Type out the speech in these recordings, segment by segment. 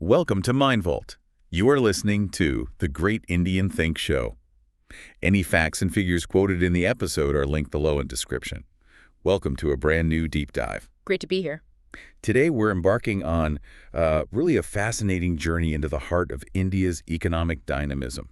Welcome to MindVault. You are listening to The Great Indian Think Show. Any facts and figures quoted in the episode are linked below in description. Welcome to a brand new deep dive. Great to be here. Today we're embarking on really a fascinating journey into the heart of India's economic dynamism.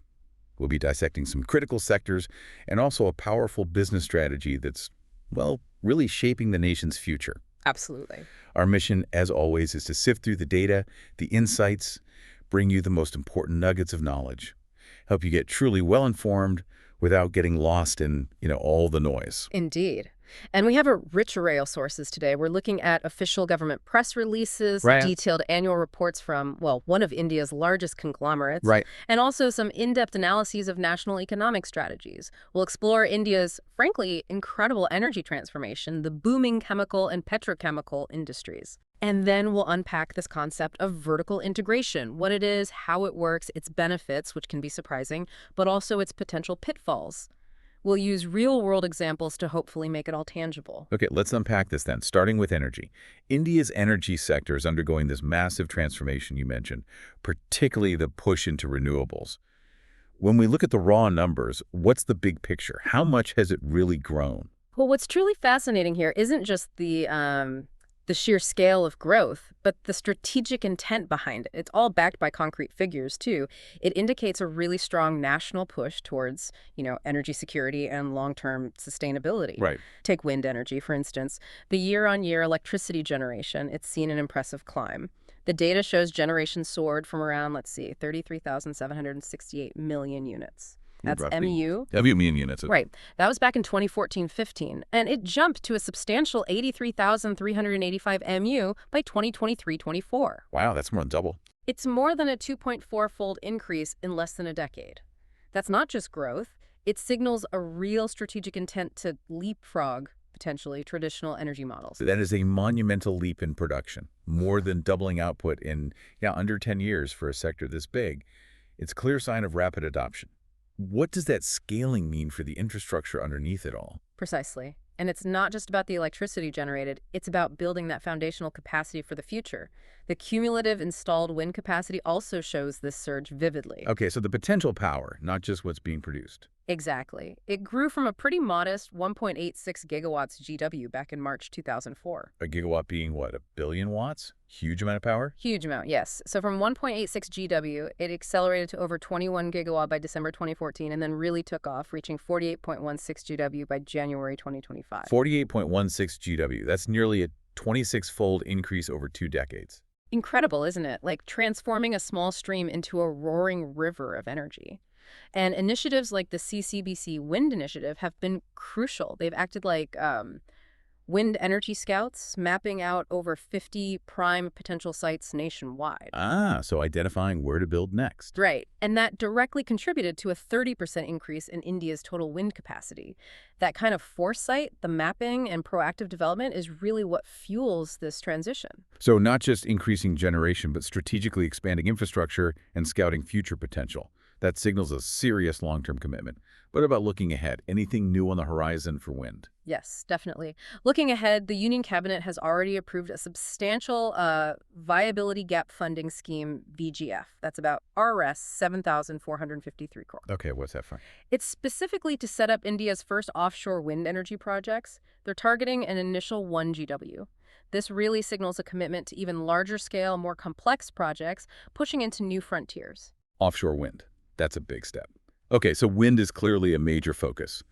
We'll be dissecting some critical sectors and also a powerful business strategy that's, well, really shaping the nation's future. Absolutely. Our mission, as always, is to sift through the data, the insights, bring you the most important nuggets of knowledge, help you get truly well-informed without getting lost in, all the noise. Indeed. And we have a rich array of sources today. We're looking at official government press releases, Right. detailed annual reports from, one of India's largest conglomerates, Right. and also some in-depth analyses of national economic strategies. We'll explore India's, frankly, incredible energy transformation, the booming chemical and petrochemical industries. And then we'll unpack this concept of vertical integration, what it is, how it works, its benefits, which can be surprising, but also its potential pitfalls. We'll use real-world examples to hopefully make it all tangible. Okay, let's unpack this then, starting with energy. India's energy sector is undergoing this massive transformation you mentioned, particularly the push into renewables. When we look at the raw numbers, what's the big picture? How much has it really grown? Well, what's truly fascinating here isn't just the sheer scale of growth, but the strategic intent behind it. It's all backed by concrete figures, too. It indicates a really strong national push towards, energy security and long-term sustainability. Right. Take wind energy, for instance. The year-on-year electricity generation, it's seen an impressive climb. The data shows generation soared from around, 33,768 million units. That's Roughly. MU. million units. Right. That was back in 2014-15, and it jumped to a substantial 83,385 MU by 2023-24. Wow, that's more than double. It's more than a 2.4-fold increase in less than a decade. That's not just growth. It signals a real strategic intent to leapfrog, potentially, traditional energy models. That is a monumental leap in production, more than doubling output in under 10 years for a sector this big. It's a clear sign of rapid adoption. What does that scaling mean for the infrastructure underneath it all? Precisely. And it's not just about the electricity generated, it's about building that foundational capacity for the future. The cumulative installed wind capacity also shows this surge vividly. Okay, so the potential power, not just what's being produced. Exactly. It grew from a pretty modest 1.86 gigawatts GW back in March 2004. A gigawatt being what, 1 billion watts? Huge amount of power? Huge amount, yes. So from 1.86 GW, it accelerated to over 21 gigawatt by December 2014 and then really took off, reaching 48.16 GW by January 2025. 48.16 GW. That's nearly a 26-fold increase over 2 decades. Incredible, isn't it? Like transforming a small stream into a roaring river of energy. And initiatives like the CCBC Wind Initiative have been crucial. They've acted like wind energy scouts, mapping out over 50 prime potential sites nationwide. So identifying where to build next. Right. And that directly contributed to a 30% increase in India's total wind capacity. That kind of foresight, the mapping, and proactive development is really what fuels this transition. So not just increasing generation, but strategically expanding infrastructure and scouting future potential. That signals a serious long-term commitment. What about looking ahead? Anything new on the horizon for wind? Yes, definitely. Looking ahead, the Union Cabinet has already approved a substantial viability gap funding scheme, VGF. That's about Rs 7,453 crore. Okay, what's that for? It's specifically to set up India's first offshore wind energy projects. They're targeting an initial 1 GW. This really signals a commitment to even larger scale, more complex projects, pushing into new frontiers. Offshore wind. That's a big step. Okay, so wind is clearly a major focus.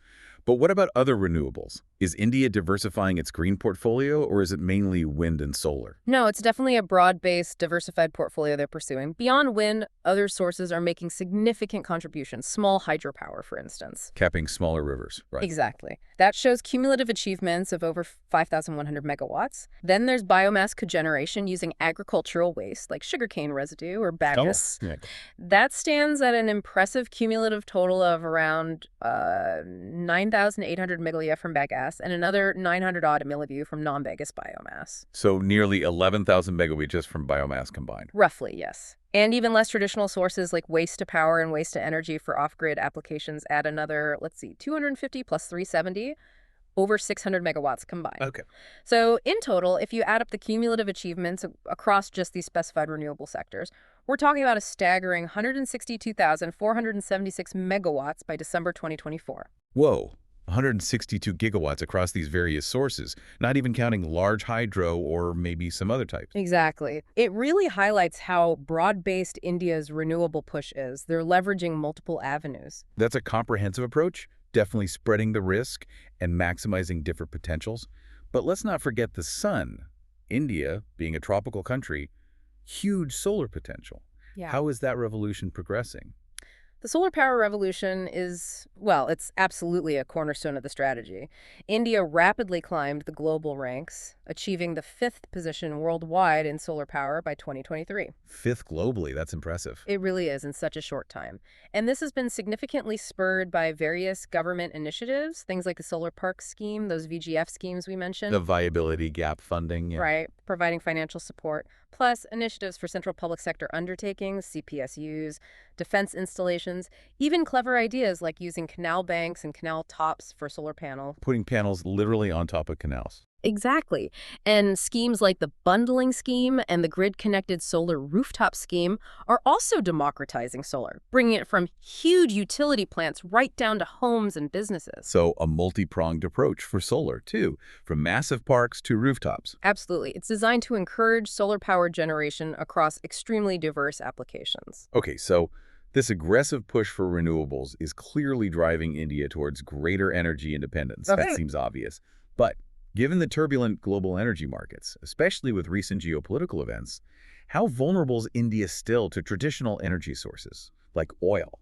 But what about other renewables? Is India diversifying its green portfolio, or is it mainly wind and solar? No, it's definitely a broad-based, diversified portfolio they're pursuing. Beyond wind, other sources are making significant contributions, small hydropower, for instance. Capping smaller rivers, right? Exactly. That shows cumulative achievements of over 5,100 megawatts. Then there's biomass cogeneration using agricultural waste, like sugarcane residue or bagasse. Oh, yeah. That stands at an impressive cumulative total of around 9,800 megalitre from bagasse and another 900-odd milliview from non-bagasse biomass. So nearly 11,000 megawatt just from biomass combined. Roughly, yes. And even less traditional sources like waste to power and waste to energy for off-grid applications add another, 250 plus 370. over 600 megawatts combined. Okay. So in total, if you add up the cumulative achievements across just these specified renewable sectors, we're talking about a staggering 162,476 megawatts by December 2024. Whoa, 162 gigawatts across these various sources, not even counting large hydro or maybe some other types. Exactly. It really highlights how broad-based India's renewable push is. They're leveraging multiple avenues. That's a comprehensive approach, definitely spreading the risk and maximizing different potentials. But let's not forget the sun. India, being a tropical country, huge solar potential. Yeah. How is that revolution progressing? The solar power revolution is, well, it's absolutely a cornerstone of the strategy. India rapidly climbed the global ranks, achieving the 5th position worldwide in solar power by 2023. 5th globally, that's impressive. It really is in such a short time. And this has been significantly spurred by various government initiatives, things like the Solar Park Scheme, those VGF schemes we mentioned. The viability gap funding. Yeah. Right, providing financial support, plus initiatives for central public sector undertakings, CPSUs, defense installations, even clever ideas like using canal banks and canal tops for solar panels. Putting panels literally on top of canals. Exactly. And schemes like the bundling scheme and the grid-connected solar rooftop scheme are also democratizing solar, bringing it from huge utility plants right down to homes and businesses. So a multi-pronged approach for solar, too, from massive parks to rooftops. Absolutely. It's designed to encourage solar power generation across extremely diverse applications. Okay, so this aggressive push for renewables is clearly driving India towards greater energy independence. Okay. That seems obvious. But given the turbulent global energy markets, especially with recent geopolitical events, how vulnerable is India still to traditional energy sources, like oil?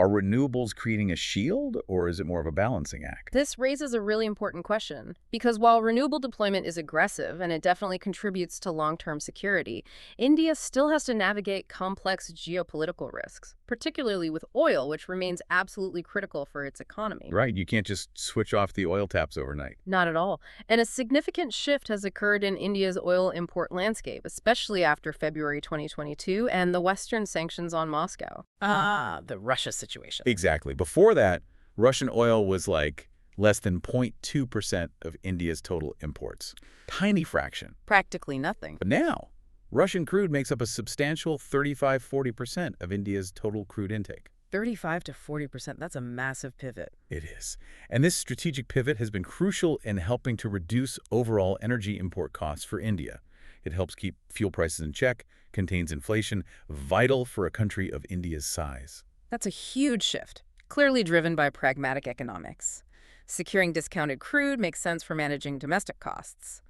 Are renewables creating a shield, or is it more of a balancing act? This raises a really important question, because while renewable deployment is aggressive and it definitely contributes to long-term security, India still has to navigate complex geopolitical risks, particularly with oil, which remains absolutely critical for its economy. Right, you can't just switch off the oil taps overnight. Not at all. And a significant shift has occurred in India's oil import landscape, especially after February 2022 and the Western sanctions on Moscow. The Russia situation. Exactly. Before that, Russian oil was like less than 0.2% of India's total imports. Tiny fraction. Practically nothing. But now, Russian crude makes up a substantial 35–40% of India's total crude intake. 35 to 40%, that's a massive pivot. It is. And this strategic pivot has been crucial in helping to reduce overall energy import costs for India. It helps keep fuel prices in check, contains inflation, vital for a country of India's size. That's a huge shift, clearly driven by pragmatic economics. Securing discounted crude makes sense for managing domestic costs.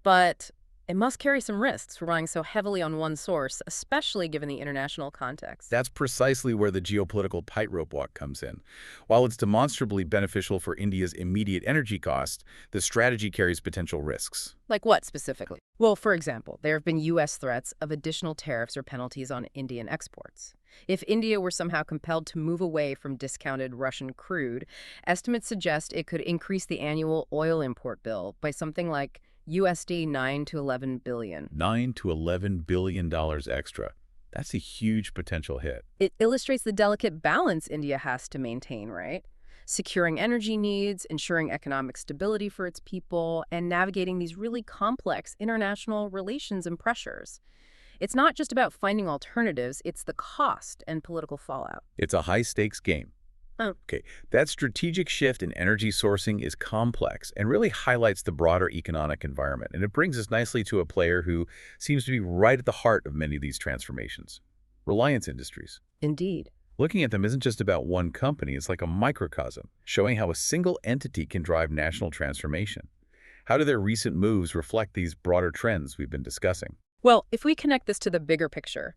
But it must carry some risks, relying so heavily on one source, especially given the international context. That's precisely where the geopolitical tightrope walk comes in. While it's demonstrably beneficial for India's immediate energy costs, the strategy carries potential risks. Like what specifically? Well, for example, there have been U.S. threats of additional tariffs or penalties on Indian exports. If India were somehow compelled to move away from discounted Russian crude, estimates suggest it could increase the annual oil import bill by something like USD 9 to 11 billion. $9 to $11 billion extra. That's a huge potential hit. It illustrates the delicate balance India has to maintain, right? Securing energy needs, ensuring economic stability for its people, and navigating these really complex international relations and pressures. It's not just about finding alternatives, it's the cost and political fallout. It's a high-stakes game. Okay, that strategic shift in energy sourcing is complex and really highlights the broader economic environment. And it brings us nicely to a player who seems to be right at the heart of many of these transformations. Reliance Industries. Indeed. Looking at them isn't just about one company, it's like a microcosm, showing how a single entity can drive national transformation. How do their recent moves reflect these broader trends we've been discussing? Well, if we connect this to the bigger picture,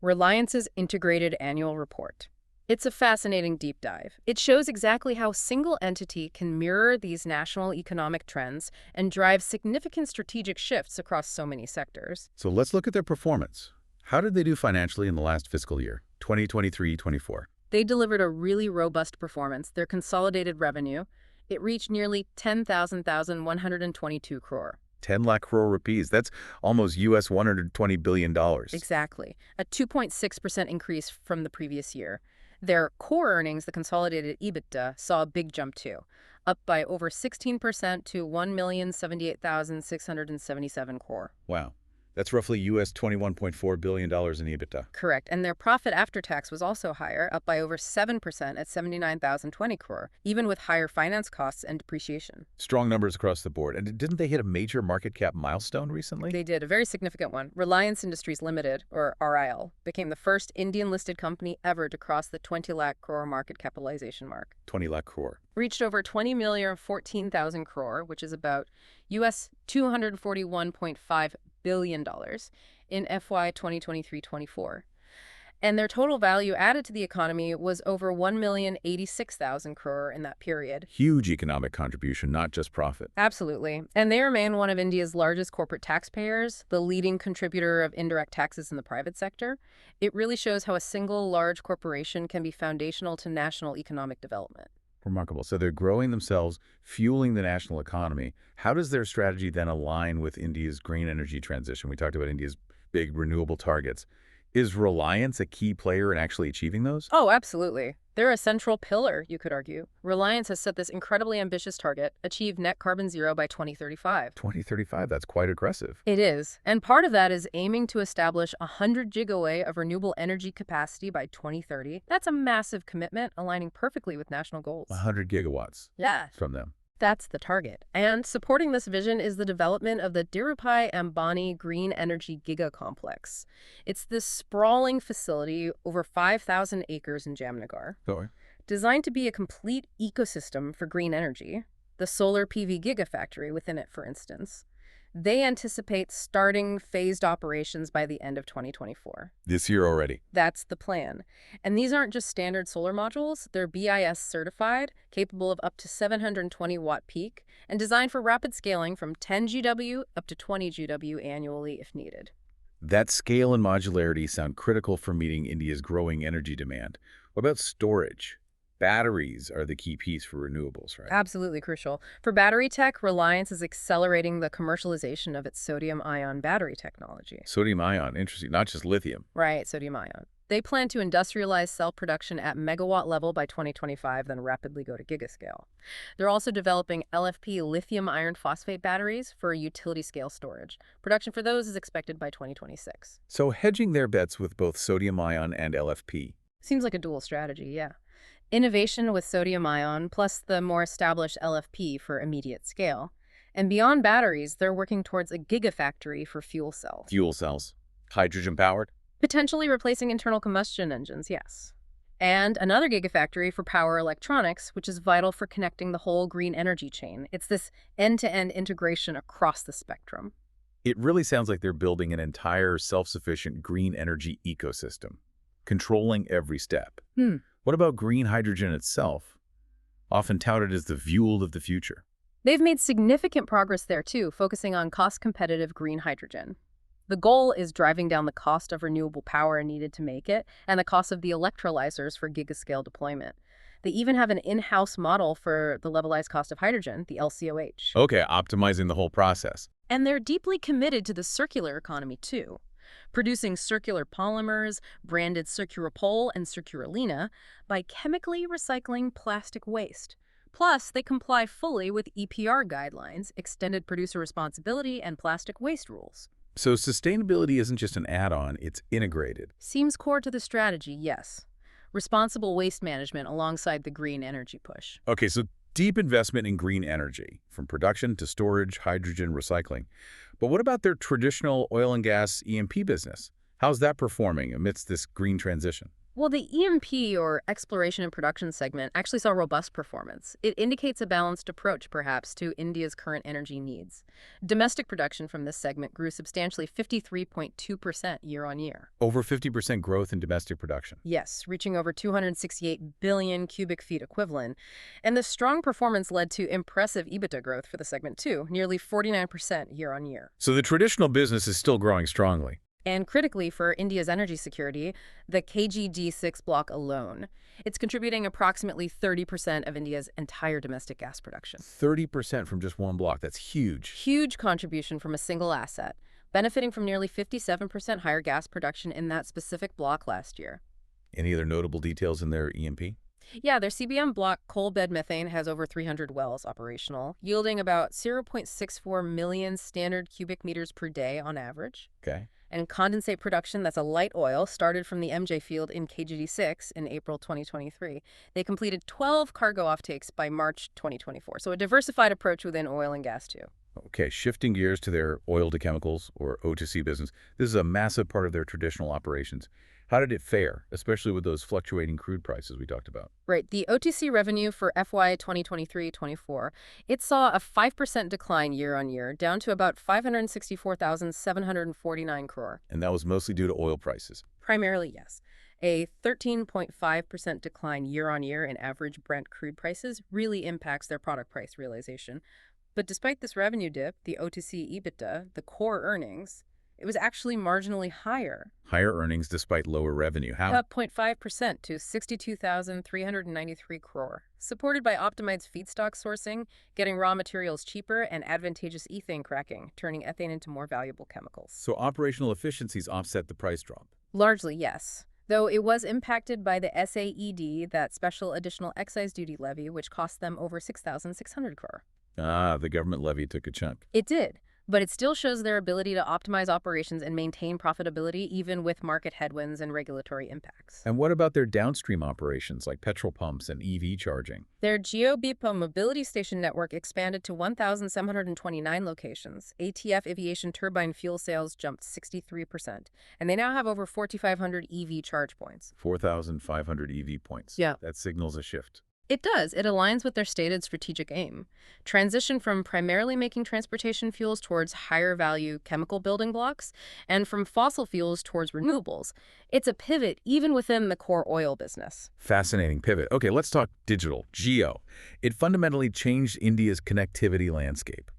Reliance's integrated annual report. It's a fascinating deep dive. It shows exactly how a single entity can mirror these national economic trends and drive significant strategic shifts across so many sectors. So let's look at their performance. How did they do financially in the last fiscal year, 2023-24? They delivered a really robust performance. Their consolidated revenue, it reached nearly 10,122 crore. 10 lakh crore rupees. That's almost US $120 billion. Exactly. A 2.6% increase from the previous year. Their core earnings, the consolidated EBITDA, saw a big jump too, up by over 16% to 1,078,677 crore. Wow. That's roughly US $21.4 billion in EBITDA. Correct. And their profit after tax was also higher, up by over 7% at 79,020 crore, even with higher finance costs and depreciation. Strong numbers across the board. And didn't they hit a major market cap milestone recently? They did, a very significant one. Reliance Industries Limited, or RIL, became the first Indian-listed company ever to cross the 20 lakh crore market capitalization mark. 20 lakh crore. Reached over 20,014,000 crore, which is about US $241.5 billion in FY 2023-24. And their total value added to the economy was over 1,086,000 crore in that period. Huge economic contribution, not just profit. Absolutely. And they remain one of India's largest corporate taxpayers, the leading contributor of indirect taxes in the private sector. It really shows how a single large corporation can be foundational to national economic development. Remarkable. So they're growing themselves, fueling the national economy. How does their strategy then align with India's green energy transition? We talked about India's big renewable targets. Is Reliance a key player in actually achieving those? Oh, absolutely. They're a central pillar, you could argue. Reliance has set this incredibly ambitious target, achieve net carbon zero by 2035. 2035, that's quite aggressive. It is. And part of that is aiming to establish 100 gigawatt of renewable energy capacity by 2030. That's a massive commitment, aligning perfectly with national goals. 100 gigawatts Yeah. from them. That's the target. And supporting this vision is the development of the Dhirubhai-Ambani Green Energy Giga Complex. It's this sprawling facility over 5,000 acres in Jamnagar, designed to be a complete ecosystem for green energy. The solar PV gigafactory within it, for instance. They anticipate starting phased operations by the end of 2024. This year already. That's the plan. And these aren't just standard solar modules. They're BIS certified, capable of up to 720 watt peak, and designed for rapid scaling from 10 GW up to 20 GW annually if needed. That scale and modularity sound critical for meeting India's growing energy demand. What about storage? Batteries are the key piece for renewables, right? Absolutely crucial. For battery tech, Reliance is accelerating the commercialization of its sodium-ion battery technology. Sodium-ion, interesting, not just lithium. Right, sodium-ion. They plan to industrialize cell production at megawatt level by 2025, then rapidly go to gigascale. They're also developing LFP lithium iron phosphate batteries for utility-scale storage. Production for those is expected by 2026. So hedging their bets with both sodium-ion and LFP. Seems like a dual strategy, yeah. Innovation with sodium-ion, plus the more established LFP for immediate scale. And beyond batteries, they're working towards a gigafactory for fuel cells. Fuel cells. Hydrogen-powered? Potentially replacing internal combustion engines, yes. And another gigafactory for power electronics, which is vital for connecting the whole green energy chain. It's this end-to-end integration across the spectrum. It really sounds like they're building an entire self-sufficient green energy ecosystem, controlling every step. What about green hydrogen itself, often touted as the fuel of the future? They've made significant progress there, too, focusing on cost-competitive green hydrogen. The goal is driving down the cost of renewable power needed to make it and the cost of the electrolyzers for gigascale deployment. They even have an in-house model for the levelized cost of hydrogen, the LCOH. Okay, optimizing the whole process. And they're deeply committed to the circular economy, too. Producing circular polymers, branded Circuropol and Circulina, by chemically recycling plastic waste. Plus, they comply fully with EPR guidelines, extended producer responsibility, and plastic waste rules. So sustainability isn't just an add-on, it's integrated. Seems core to the strategy, yes. Responsible waste management alongside the green energy push. Okay, so deep investment in green energy, from production to storage, hydrogen, recycling. But what about their traditional oil and gas E&P business? How's that performing amidst this green transition? Well, the E&P, or Exploration and Production segment, actually saw robust performance. It indicates a balanced approach, perhaps, to India's current energy needs. Domestic production from this segment grew substantially 53.2% year-on-year. Over 50% growth in domestic production. Yes, reaching over 268 billion cubic feet equivalent. And the strong performance led to impressive EBITDA growth for the segment, too, nearly 49% year-on-year. So the traditional business is still growing strongly. And critically for India's energy security, the KG-D6 block alone. It's contributing approximately 30% of India's entire domestic gas production. 30% from just one block. That's huge. Huge contribution from a single asset, benefiting from nearly 57% higher gas production in that specific block last year. Any other notable details in their E&P? Yeah, their CBM block coal bed methane has over 300 wells operational, yielding about 0.64 million standard cubic meters per day on average. Okay. And condensate production, that's a light oil, started from the MJ field in KGD6 in April 2023. They completed 12 cargo offtakes by March 2024. So a diversified approach within oil and gas, too. Okay, shifting gears to their oil to chemicals, or O2C business. This is a massive part of their traditional operations. How did it fare, especially with those fluctuating crude prices we talked about? Right. The OTC revenue for FY 2023-24, it saw a 5% decline year on year, down to about 564,749 crore. And that was mostly due to oil prices. Primarily, yes. A 13.5% decline year on year in average Brent crude prices really impacts their product price realization. But despite this revenue dip, the OTC EBITDA, the core earnings, it was actually marginally higher, Higher earnings despite lower revenue. How? up 0.5% to 62,393 crore, supported by optimized feedstock sourcing, getting raw materials cheaper, and advantageous ethane cracking, turning ethane into more valuable chemicals. So operational efficiencies offset the price drop. Largely, yes. Though it was impacted by the SAED, that special additional excise duty levy, which cost them over 6,600 crore. Ah, the government levy took a chunk. It did, but it still shows their ability to optimize operations and maintain profitability even with market headwinds and regulatory impacts. And what about their downstream operations like petrol pumps and EV charging? Their GeoBipa mobility station network expanded to 1,729 locations. ATF aviation turbine fuel sales jumped 63%, and they now have over 4,500 EV charge points. 4,500 EV points. Yeah. That signals a shift. It does. It aligns with their stated strategic aim. Transition from primarily making transportation fuels towards higher value chemical building blocks, and from fossil fuels towards renewables. It's a pivot even within the core oil business. Fascinating pivot. Okay, let's talk digital, Geo. It fundamentally changed India's connectivity landscape.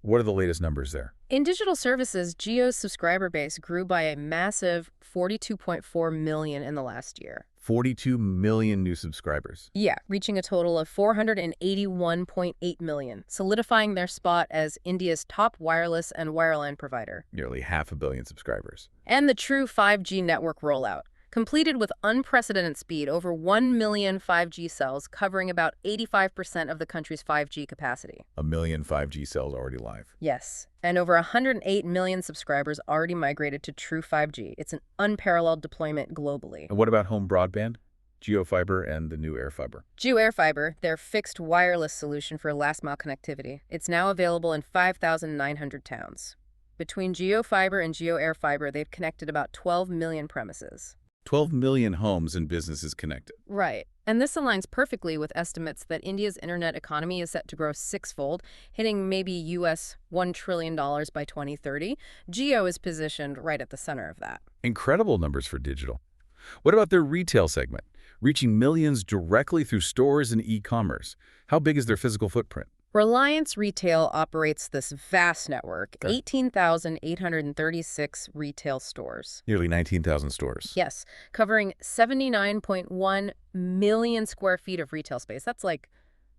What are the latest numbers there? In digital services, Geo's subscriber base grew by a massive 42.4 million in the last year. 42 million new subscribers. Yeah, reaching a total of 481.8 million, solidifying their spot as India's top wireless and wireline provider. Nearly 500 million subscribers. And the true 5G network rollout, completed with unprecedented speed, over 1 million 5G cells covering about 85% of the country's 5G capacity. A million 5G cells already live. Yes, and over 108 million subscribers already migrated to true 5G. It's an unparalleled deployment globally. And what about home broadband? GeoFiber and the new AirFiber. GeoAirFiber, their fixed wireless solution for last-mile connectivity. It's now available in 5,900 towns. Between GeoFiber and GeoAirFiber, they've connected about 12 million premises. 12 million homes and businesses connected. Right. And this aligns perfectly with estimates that India's internet economy is set to grow sixfold, hitting maybe US $1 trillion by 2030. Geo is positioned right at the center of that. Incredible numbers for digital. What about their retail segment? Reaching millions directly through stores and e-commerce. How big is their physical footprint? Reliance Retail operates this vast network, Okay. 18,836 retail stores. Nearly 19,000 stores. Yes, covering 79.1 million square feet of retail space. That's like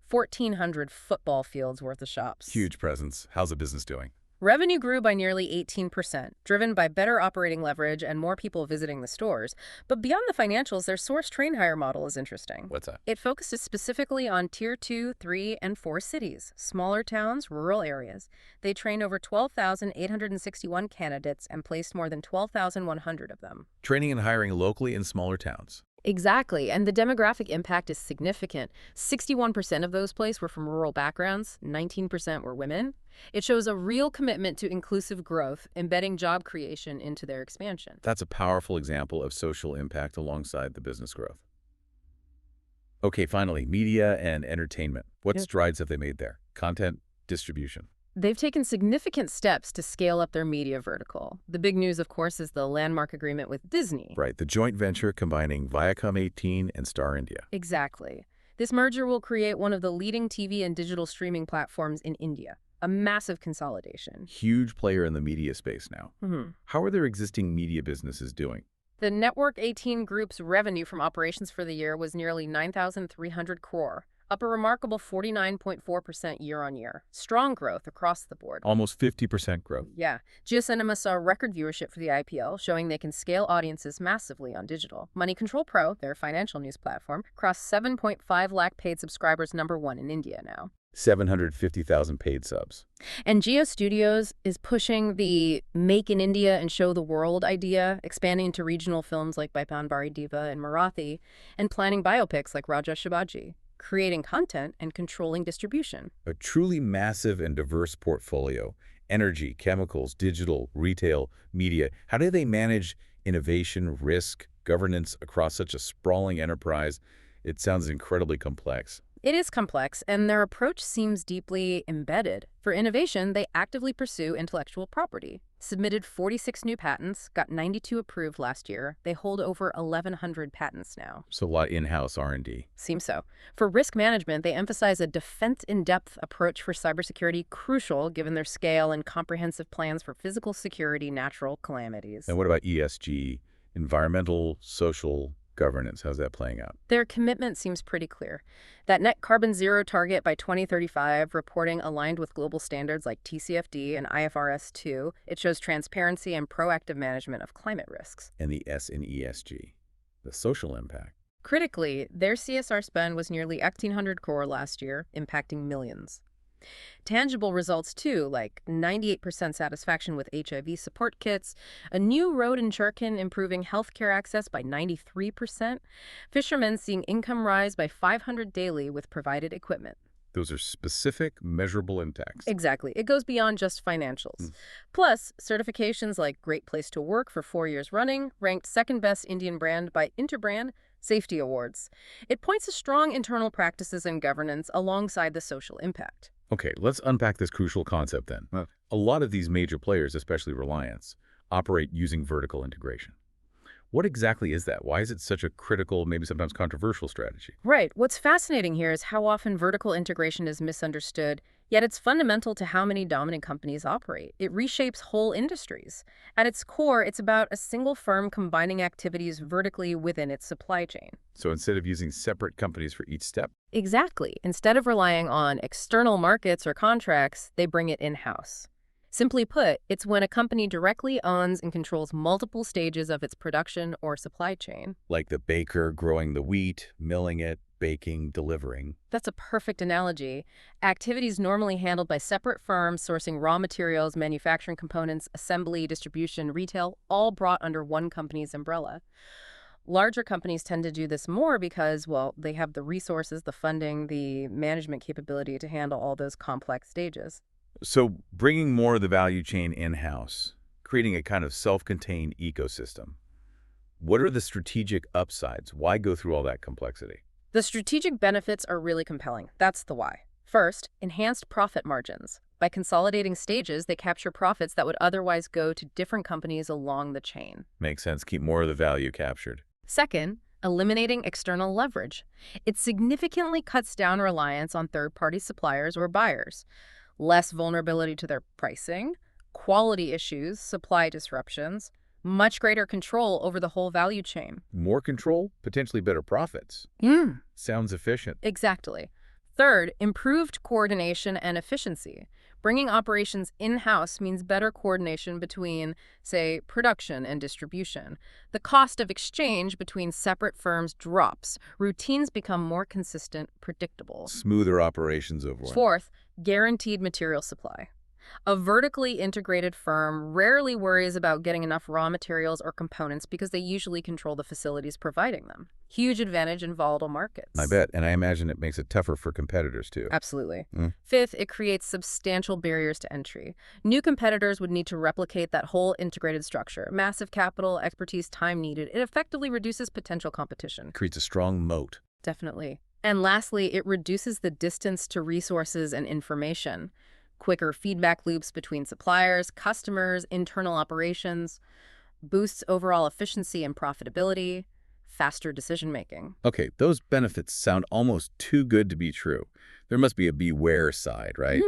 1,400 football fields worth of shops. Huge presence. How's the business doing? Revenue grew by nearly 18%, driven by better operating leverage and more people visiting the stores. But beyond the financials, their source train hire model is interesting. What's that? It focuses specifically on Tier 2, 3, and 4 cities, smaller towns, rural areas. They trained over 12,861 candidates and placed more than 12,100 of them. Training and hiring locally in smaller towns. Exactly, and the demographic impact is significant. 61% of those placed were from rural backgrounds, 19% were women. It shows a real commitment to inclusive growth, embedding job creation into their expansion. That's a powerful example of social impact alongside the business growth. Okay, finally, media and entertainment. What strides have they made there? Content distribution. They've taken significant steps to scale up their media vertical. The big news, of course, is the landmark agreement with Disney. Right, the joint venture combining Viacom 18 and Star India. Exactly. This merger will create one of the leading TV and digital streaming platforms in India. A massive consolidation. Huge player in the media space now. How are their existing media businesses doing? The Network 18 Group's revenue from operations for the year was nearly 9,300 crore, up a remarkable 49.4% year-on-year. Strong growth across the board. Almost 50% growth. Yeah. GeoCinema saw record viewership for the IPL, showing they can scale audiences massively on digital. Money Control Pro, their financial news platform, crossed 7.5 lakh paid subscribers, #1 in India now. 750,000 paid subs. And Geo Studios is pushing the Make in India and Show the World idea, expanding into regional films like Baipan Bari Diva and Marathi, and planning biopics like Raja Shivaji, creating content and controlling distribution. A truly massive and diverse portfolio. Energy, chemicals, digital, retail, media. How do they manage innovation, risk, governance across such a sprawling enterprise? It sounds incredibly complex. It is complex, and their approach seems deeply embedded. For innovation, they actively pursue intellectual property. Submitted 46 new patents, got 92 approved last year. They hold over 1,100 patents now. So a lot in-house R&D. Seems so. For risk management, they emphasize a defense-in-depth approach for cybersecurity, crucial given their scale and comprehensive plans for physical security, natural calamities. And what about ESG, environmental, social governance? How's that playing out? Their commitment seems pretty clear. That net carbon zero target by 2035, reporting aligned with global standards like TCFD and IFRS 2, it shows transparency and proactive management of climate risks. And the S in ESG, the social impact. Critically, their CSR spend was nearly 1,800 crore last year, impacting millions. Tangible results, too, like 98% satisfaction with HIV support kits, a new road in Jharkhand improving healthcare access by 93%, fishermen seeing income rise by 500 daily with provided equipment. Those are specific, measurable impacts. Exactly. It goes beyond just financials. Plus, certifications like Great Place to Work for 4 years running, ranked second best Indian brand by Interbrand Safety Awards. It points to strong internal practices and governance alongside the social impact. Okay, let's unpack this crucial concept then. A lot of these major players, especially Reliance, operate using vertical integration. What exactly is that? Why is it such a critical, maybe sometimes controversial strategy? Right. What's fascinating here is how often vertical integration is misunderstood, yet it's fundamental to how many dominant companies operate. It reshapes whole industries. At its core, it's about a single firm combining activities vertically within its supply chain. So instead of using separate companies for each step? Exactly. Instead of relying on external markets or contracts, they bring it in-house. Simply put, it's when a company directly owns and controls multiple stages of its production or supply chain. Like the baker growing the wheat, milling it, baking, delivering. That's a perfect analogy. Activities normally handled by separate firms sourcing raw materials, manufacturing components, assembly, distribution, retail, all brought under one company's umbrella. Larger companies tend to do this more because, well, they have the resources, the funding, the management capability to handle all those complex stages. So bringing more of the value chain in-house, creating a kind of self-contained ecosystem. What are the strategic upsides? Why go through all that complexity? The strategic benefits are really compelling. That's the why. First, enhanced profit margins. By consolidating stages, they capture profits that would otherwise go to different companies along the chain. Makes sense. Keep more of the value captured. Second, eliminating external leverage. It significantly cuts down reliance on third-party suppliers or buyers. Less vulnerability to their pricing, quality issues, supply disruptions, much greater control over the whole value chain. More control, potentially better profits. Sounds efficient. Exactly. Third, improved coordination and efficiency. Bringing operations in-house means better coordination between, say, production and distribution. The cost of exchange between separate firms drops. Routines become more consistent, predictable. Smoother operations overall. Fourth, guaranteed material supply. A vertically integrated firm rarely worries about getting enough raw materials or components because they usually control the facilities providing them. Huge advantage in volatile markets. I bet, and I imagine it makes it tougher for competitors too. Absolutely. Fifth, it creates substantial barriers to entry. New competitors would need to replicate that whole integrated structure. Massive capital, expertise, time needed. It effectively reduces potential competition. Creates a strong moat. Definitely. And lastly, it reduces the distance to resources and information. Quicker feedback loops between suppliers, customers, internal operations, boosts overall efficiency and profitability, faster decision-making. Okay, those benefits sound almost too good to be true. There must be a beware side, right?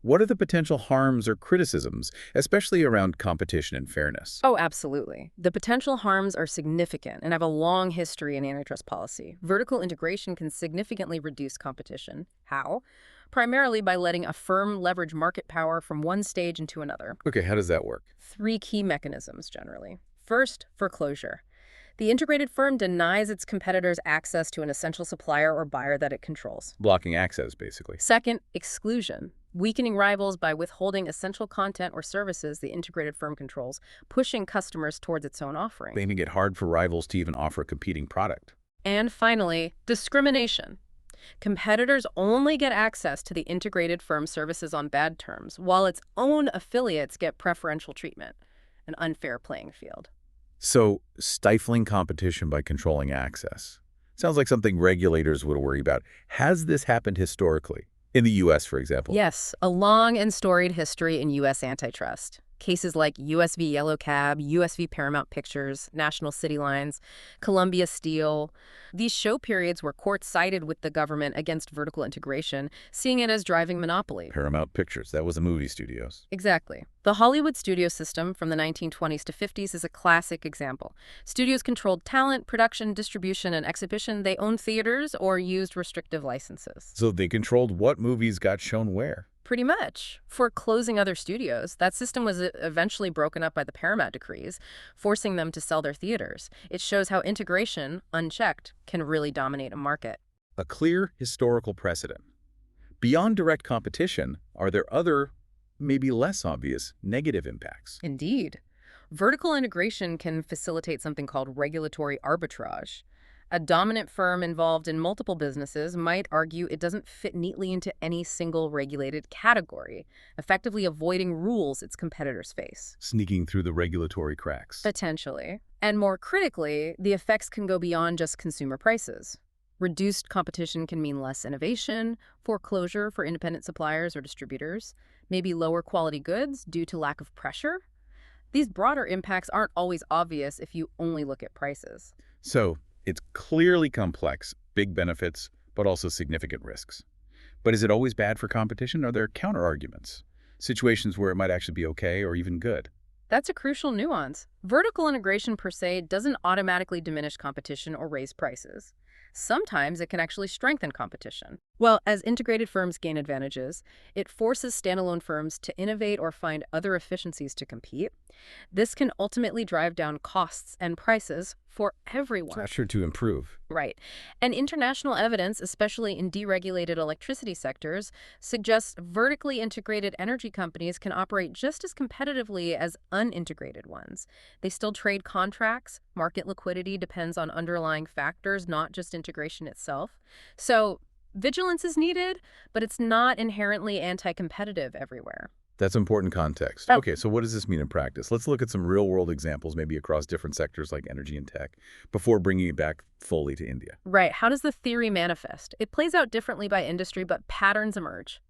What are the potential harms or criticisms, especially around competition and fairness? Oh, absolutely. The potential harms are significant and have a long history in antitrust policy. Vertical integration can significantly reduce competition. How? Primarily by letting a firm leverage market power from one stage into another. Okay, how does that work? Three key mechanisms, generally. First, foreclosure. The integrated firm denies its competitors access to an essential supplier or buyer that it controls. Blocking access, basically. Second, exclusion. Weakening rivals by withholding essential content or services the integrated firm controls, pushing customers towards its own offering. Making it hard for rivals to even offer a competing product. And finally, discrimination. Competitors only get access to the integrated firm services on bad terms, while its own affiliates get preferential treatment, an unfair playing field. So, stifling competition by controlling access. Sounds like something regulators would worry about. Has this happened historically? In the U.S., for example? Yes, a long and storied history in U.S. antitrust. Cases like U.S. v. Yellow Cab, U.S. v. Paramount Pictures, National City Lines, Columbia Steel. These show periods where courts sided with the government against vertical integration, seeing it as driving monopoly. Paramount Pictures, that was the movie studios. Exactly. The Hollywood studio system from the 1920s to 50s is a classic example. Studios controlled talent, production, distribution, and exhibition. They owned theaters or used restrictive licenses. So they controlled what movies got shown where? Pretty much. For closing other studios, that system was eventually broken up by the Paramount decrees, forcing them to sell their theaters. It shows how integration, unchecked, can really dominate a market. A clear historical precedent. Beyond direct competition, are there other, maybe less obvious, negative impacts? Indeed. Vertical integration can facilitate something called regulatory arbitrage. A dominant firm involved in multiple businesses might argue it doesn't fit neatly into any single regulated category, effectively avoiding rules its competitors face. Sneaking through the regulatory cracks. Potentially. And more critically, the effects can go beyond just consumer prices. Reduced competition can mean less innovation, foreclosure for independent suppliers or distributors, maybe lower quality goods due to lack of pressure. These broader impacts aren't always obvious if you only look at prices. So, it's clearly complex, big benefits, but also significant risks. But is it always bad for competition? Are there counter-arguments? Situations where it might actually be okay or even good? That's a crucial nuance. Vertical integration per se doesn't automatically diminish competition or raise prices. Sometimes it can actually strengthen competition. Well, as integrated firms gain advantages, it forces standalone firms to innovate or find other efficiencies to compete. This can ultimately drive down costs and prices for everyone. Pressure to improve. Right. And international evidence, especially in deregulated electricity sectors, suggests vertically integrated energy companies can operate just as competitively as unintegrated ones. They still trade contracts. Market liquidity depends on underlying factors, not just integration itself. So vigilance is needed, but it's not inherently anti-competitive everywhere. That's important context. Oh. Okay, so what does this mean in practice? Let's look at some real-world examples, maybe across different sectors like energy and tech, before bringing it back fully to India. Right. How does the theory manifest? It plays out differently by industry, but patterns emerge.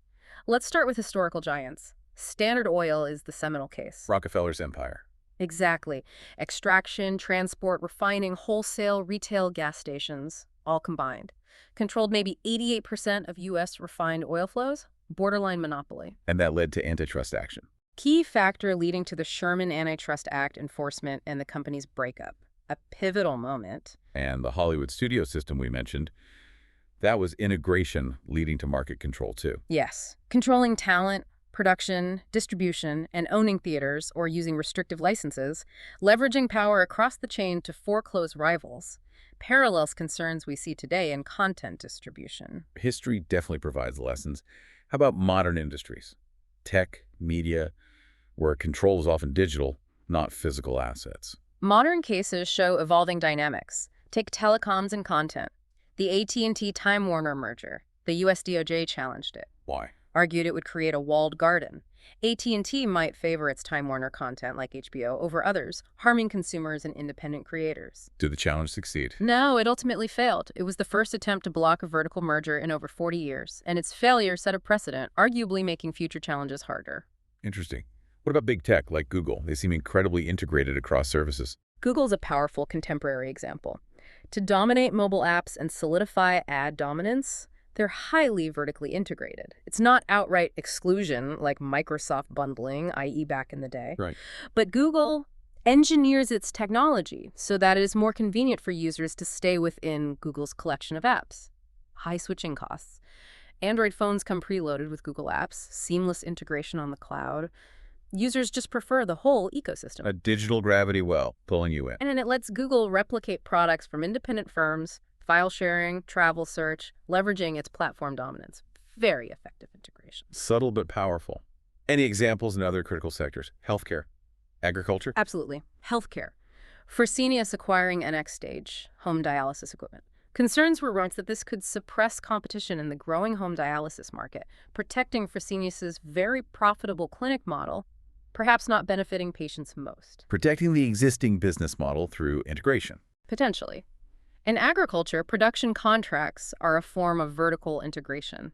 Let's start with historical giants. Standard Oil is the seminal case. Rockefeller's empire. Exactly. Extraction, transport, refining, wholesale, retail gas stations, all combined. Controlled maybe 88% of U.S. refined oil flows. Borderline monopoly. And that led to antitrust action. Key factor leading to the Sherman Antitrust Act enforcement and the company's breakup. A pivotal moment. And the Hollywood studio system we mentioned, that was integration leading to market control too. Yes. Controlling talent, production, distribution, and owning theaters or using restrictive licenses, leveraging power across the chain to foreclose rivals. Parallels concerns we see today in content distribution. History definitely provides lessons. How about modern industries? Tech, media, where control is often digital, not physical assets. Modern cases show evolving dynamics. Take telecoms and content. The AT&T Time Warner merger. The US DOJ challenged it. Why? Argued it would create a walled garden. AT&T might favor its Time Warner content like HBO over others, harming consumers and independent creators. Did the challenge succeed? No, it ultimately failed. It was the first attempt to block a vertical merger in over 40 years, and its failure set a precedent, arguably making future challenges harder. Interesting. What about big tech like Google? They seem incredibly integrated across services. Google's a powerful contemporary example. To dominate mobile apps and solidify ad dominance, They're highly vertically integrated. It's not outright exclusion like Microsoft bundling, i.e. back in the day. Right. But Google engineers its technology so that it is more convenient for users to stay within Google's collection of apps. High switching costs. Android phones come preloaded with Google Apps, seamless integration on the cloud. Users just prefer the whole ecosystem. A digital gravity well, pulling you in. And then it lets Google replicate products from independent firms, file sharing, travel search, leveraging its platform dominance. Very effective integration. Subtle but powerful. Any examples in other critical sectors? Healthcare? Agriculture? Absolutely. Healthcare. Fresenius acquiring NX Stage, home dialysis equipment. Concerns were raised that this could suppress competition in the growing home dialysis market, protecting Fresenius's very profitable clinic model, perhaps not benefiting patients most. Protecting the existing business model through integration. Potentially. In agriculture, production contracts are a form of vertical integration.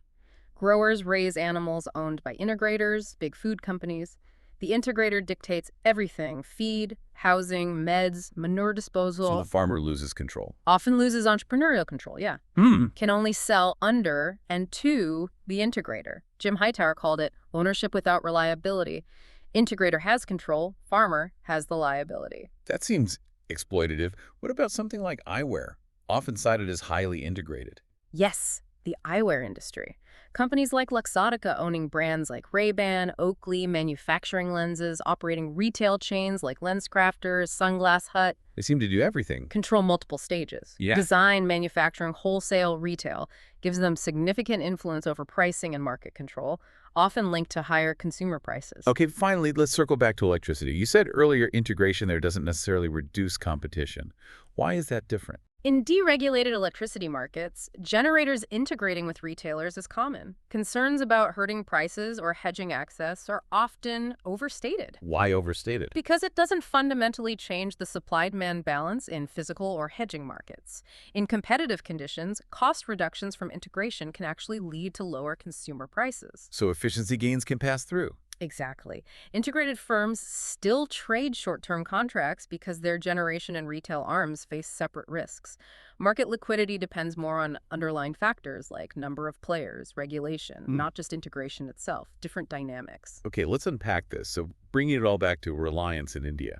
Growers raise animals owned by integrators, big food companies. The integrator dictates everything: feed, housing, meds, manure disposal. So the farmer loses control. Often loses entrepreneurial control, yeah. Can only sell under and to the integrator. Jim Hightower called it ownership without reliability. Integrator has control, farmer has the liability. That seems exploitative. What about something like eyewear, often cited as highly integrated? Yes, the eyewear industry. Companies like Luxottica owning brands like Ray-Ban, Oakley, manufacturing lenses, operating retail chains like LensCrafters, Sunglass Hut. They seem to do everything. Control multiple stages. Yeah. Design, manufacturing, wholesale, retail. Gives them significant influence over pricing and market control, often linked to higher consumer prices. Okay, finally, let's circle back to electricity. You said earlier integration there doesn't necessarily reduce competition. Why is that different? In deregulated electricity markets, generators integrating with retailers is common. Concerns about hurting prices or hedging access are often overstated. Why overstated? Because it doesn't fundamentally change the supply-demand balance in physical or hedging markets. In competitive conditions, cost reductions from integration can actually lead to lower consumer prices. So efficiency gains can pass through. Exactly. Integrated firms still trade short-term contracts because their generation and retail arms face separate risks. Market liquidity depends more on underlying factors like number of players, regulation, not just integration itself, different dynamics. Okay, let's unpack this. So bringing it all back to Reliance in India.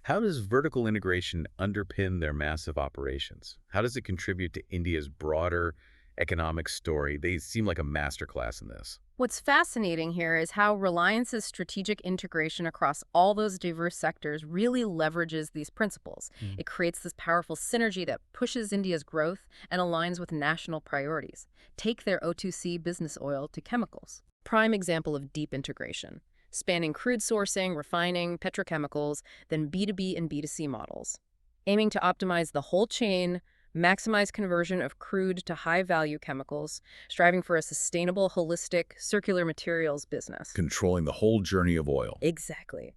How does vertical integration underpin their massive operations? How does it contribute to India's broader economic story? They seem like a masterclass in this. What's fascinating here is how Reliance's strategic integration across all those diverse sectors really leverages these principles. It creates this powerful synergy that pushes India's growth and aligns with national priorities. Take their O2C business oil to chemicals. Prime example of deep integration, spanning crude sourcing, refining, petrochemicals, then B2B and B2C models, aiming to optimize the whole chain, maximize conversion of crude to high-value chemicals, striving for a sustainable, holistic, circular materials business. Controlling the whole journey of oil. Exactly.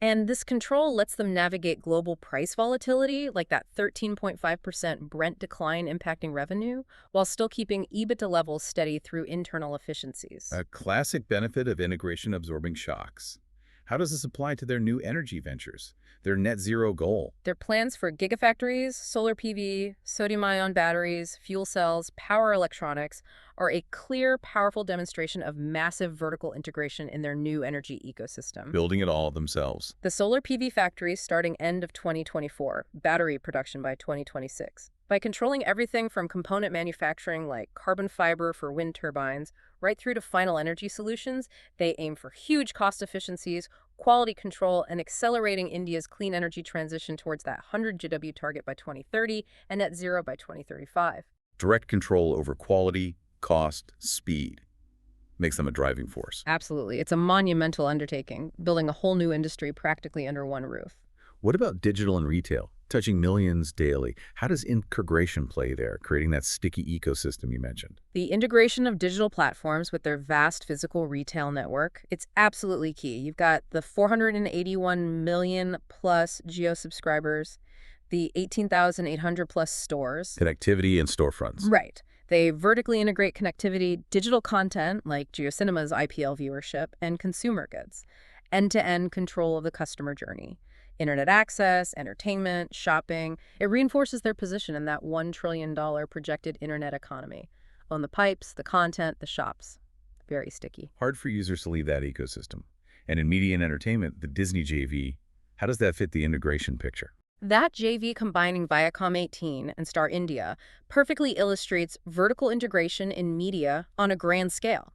And this control lets them navigate global price volatility, like that 13.5% Brent decline impacting revenue, while still keeping EBITDA levels steady through internal efficiencies. A classic benefit of integration absorbing shocks. How does this apply to their new energy ventures, their net zero goal? Their plans for gigafactories, solar PV, sodium-ion batteries, fuel cells, power electronics are a clear, powerful demonstration of massive vertical integration in their new energy ecosystem. Building it all themselves. The solar PV factories starting end of 2024, battery production by 2026. By controlling everything from component manufacturing like carbon fiber for wind turbines right through to final energy solutions, they aim for huge cost efficiencies, quality control, and accelerating India's clean energy transition towards that 100 GW target by 2030 and net zero by 2035. Direct control over quality, cost, speed makes them a driving force. Absolutely. It's a monumental undertaking, building a whole new industry practically under one roof. What about digital and retail, touching millions daily? How does integration play there, creating that sticky ecosystem you mentioned? The integration of digital platforms with their vast physical retail network, it's absolutely key. You've got the 481 million plus Geo subscribers, the 18,800 plus stores. Connectivity and storefronts. Right. They vertically integrate connectivity, digital content like GeoCinema's IPL viewership, and consumer goods. End-to-end control of the customer journey. Internet access, entertainment, shopping. It reinforces their position in that $1 trillion projected internet economy. own the pipes, the content, the shops. Very sticky. Hard for users to leave that ecosystem. And in media and entertainment, the Disney JV, how does that fit the integration picture? That JV combining Viacom 18 and Star India perfectly illustrates vertical integration in media on a grand scale.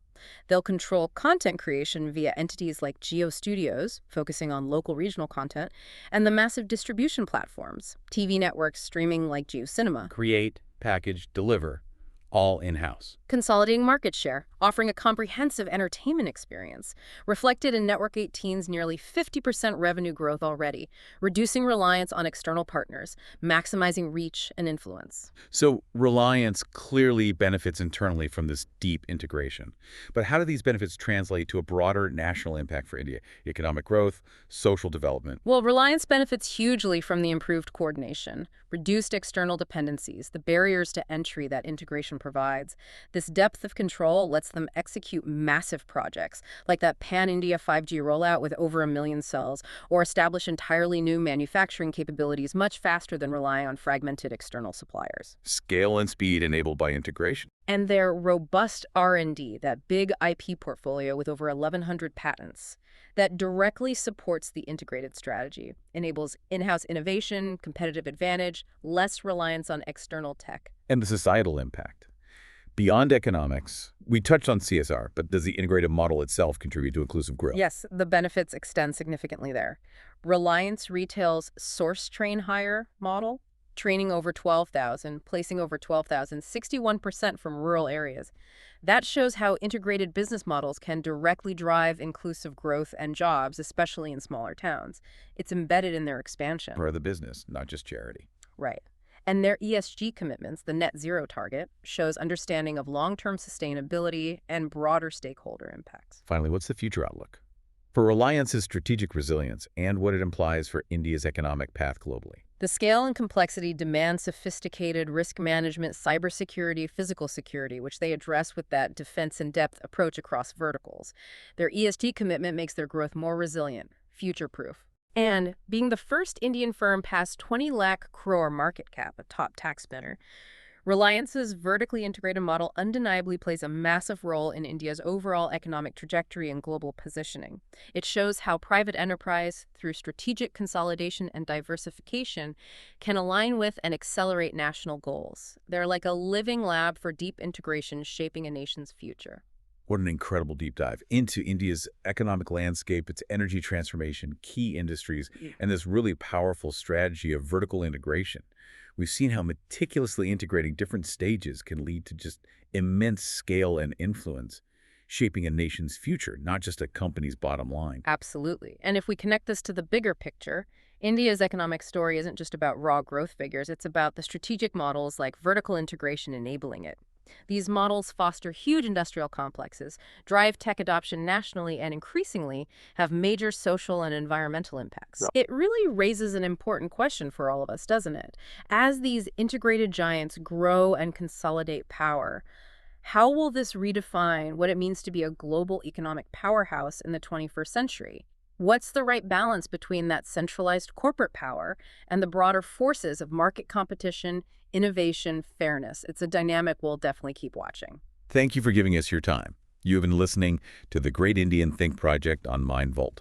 They'll control content creation via entities like Geo Studios, focusing on local regional content, and the massive distribution platforms, TV networks streaming like Geo Cinema, Create, package, deliver, all in-house. consolidating market share, offering a comprehensive entertainment experience, reflected in Network 18's nearly 50% revenue growth already, reducing reliance on external partners, maximizing reach and influence. So Reliance clearly benefits internally from this deep integration. But how do these benefits translate to a broader national impact for India? Economic growth, social development. Well, Reliance benefits hugely from the improved coordination, reduced external dependencies, the barriers to entry that integration provides. This depth of control lets them execute massive projects, like that pan-India 5G rollout with over 1 million cells, or establish entirely new manufacturing capabilities much faster than relying on fragmented external suppliers. Scale and speed enabled by integration. And their robust R&D, that big IP portfolio with over 1,100 patents, that directly supports the integrated strategy, enables in-house innovation, competitive advantage, less reliance on external tech. And the societal impact. Beyond economics, we touched on CSR, but does the integrated model itself contribute to inclusive growth? Yes, the benefits extend significantly there. Reliance Retail's source train hire model, training over 12,000, placing over 12,000, 61% from rural areas. That shows how integrated business models can directly drive inclusive growth and jobs, especially in smaller towns. It's embedded in their expansion. For the business, not just charity. Right. And their ESG commitments, the net zero target, shows understanding of long-term sustainability and broader stakeholder impacts. Finally, what's the future outlook? For Reliance's strategic resilience and what it implies for India's economic path globally. The scale and complexity demand sophisticated risk management, cybersecurity, physical security, which they address with that defense-in-depth approach across verticals. Their ESG commitment makes their growth more resilient, future-proof. And being the first Indian firm past 20 lakh crore market cap, a top tax spinner, Reliance's vertically integrated model undeniably plays a massive role in India's overall economic trajectory and global positioning. It shows how private enterprise, through strategic consolidation and diversification, can align with and accelerate national goals. They're like a living lab for deep integration shaping a nation's future. What an incredible deep dive into India's economic landscape, its energy transformation, key industries, and this really powerful strategy of vertical integration. We've seen how meticulously integrating different stages can lead to just immense scale and influence, shaping a nation's future, not just a company's bottom line. Absolutely. And if we connect this to the bigger picture, India's economic story isn't just about raw growth figures, it's about the strategic models like vertical integration enabling it. These models foster huge industrial complexes, drive tech adoption nationally, and increasingly have major social and environmental impacts. Yeah. It really raises an important question for all of us, doesn't it? As these integrated giants grow and consolidate power, how will this redefine what it means to be a global economic powerhouse in the 21st century? What's the right balance between that centralized corporate power and the broader forces of market competition, innovation, fairness? It's a dynamic we'll definitely keep watching. Thank you for giving us your time. You have been listening to the Great Indian Think Project on MindVault.